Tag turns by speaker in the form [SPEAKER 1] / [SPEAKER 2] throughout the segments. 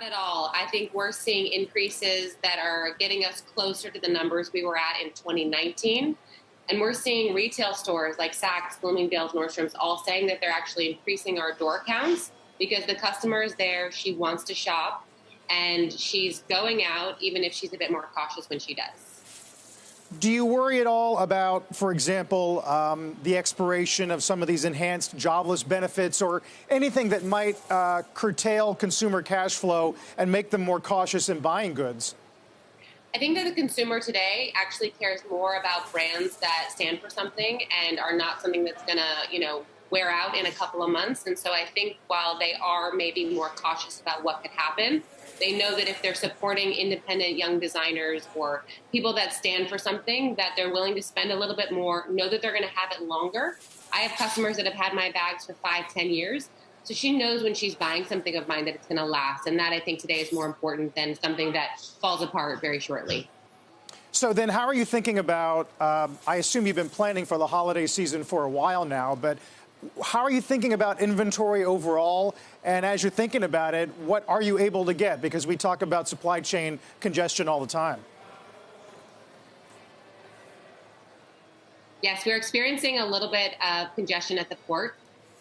[SPEAKER 1] Not at all. I think we're seeing increases that are getting us closer to the numbers we were at in 2019. And we're seeing retail stores like Saks, Bloomingdale's, Nordstrom's all saying that they're actually increasing our door counts because the customer is there, she wants to shop, and she's going out even if she's a bit more cautious when she does.
[SPEAKER 2] Do you worry at all about, for example, the expiration of some of these enhanced jobless benefits or anything that might curtail consumer cash flow and make them more cautious in buying goods?
[SPEAKER 1] I think that the consumer today actually cares more about brands that stand for something and are not something that's going to, wear out in a couple of months. And so I think while they are maybe more cautious about what could happen, they know that if they're supporting independent young designers or people that stand for something, that they're willing to spend a little bit more, know that they're going to have it longer. I have customers that have had my bags for 5-10 years. So she knows when she's buying something of mine that it's going to last. And that, I think, today is more important than something that falls apart very shortly.
[SPEAKER 2] So then how are you thinking about, I assume you've been planning for the holiday season for a while now, but how are you thinking about inventory overall? And as you're thinking about it, what are you able to get? Because we talk about supply chain congestion all the time.
[SPEAKER 1] Yes, we're experiencing a little bit of congestion at the port.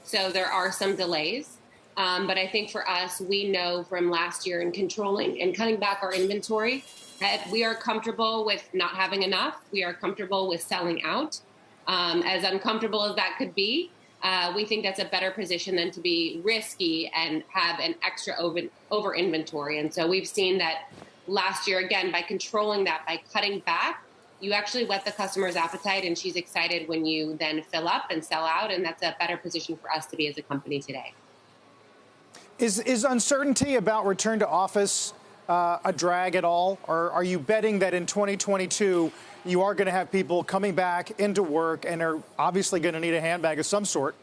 [SPEAKER 1] So there are some delays. But I think for us, we know from last year in controlling and cutting back our inventory that we are comfortable with not having enough. We are comfortable with selling out. As uncomfortable as that could be, we think that's a better position than to be risky and have an extra over inventory. And so we've seen that last year, again, by controlling that, by cutting back, you actually whet the customer's appetite, and she's excited when you then fill up and sell out, and that's a better position for us to be as a company today.
[SPEAKER 2] Is uncertainty about return to office a drag at all? Or are you betting that in 2022 you are going to have people coming back into work and are obviously going to need a handbag of some sort?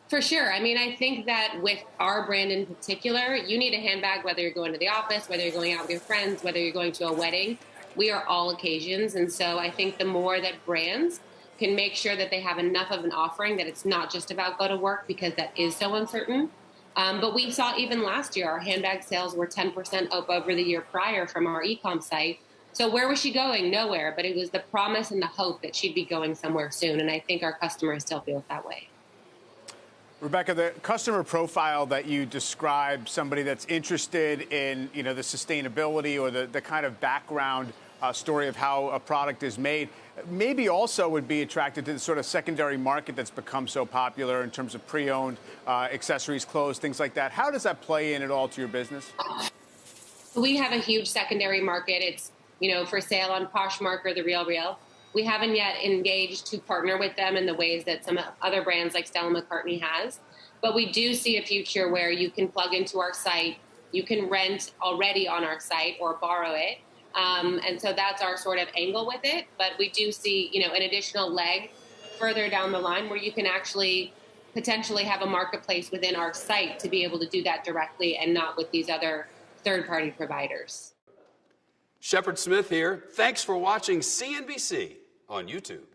[SPEAKER 1] For sure. I mean, I think that with our brand in particular, you need a handbag whether you're going to the office, whether you're going out with your friends, whether you're going to a wedding. We are all occasions. And so I think the more that brands can make sure that they have enough of an offering, that it's not just about go to work, because that is so uncertain. But we saw even last year, our handbag sales were 10% up over the year prior from our e-com site. So where was she going? Nowhere. But it was the promise and the hope that she'd be going somewhere soon. And I think our customers still feel that way.
[SPEAKER 3] Rebecca, the customer profile that you described, somebody that's interested in, the sustainability or the kind of background story of how a product is made, maybe also would be attracted to the sort of secondary market that's become so popular in terms of pre-owned accessories, clothes, things like that. How does that play in at all to your business?
[SPEAKER 1] We have a huge secondary market. It's, for sale on Poshmark or The RealReal. We haven't yet engaged to partner with them in the ways that some other brands like Stella McCartney has. But we do see a future where you can plug into our site, you can rent already on our site or borrow it. And so that's our sort of angle with it. But we do see, an additional leg further down the line where you can actually potentially have a marketplace within our site to be able to do that directly and not with these other third-party providers.
[SPEAKER 4] Shepard Smith here. Thanks for watching CNBC on YouTube.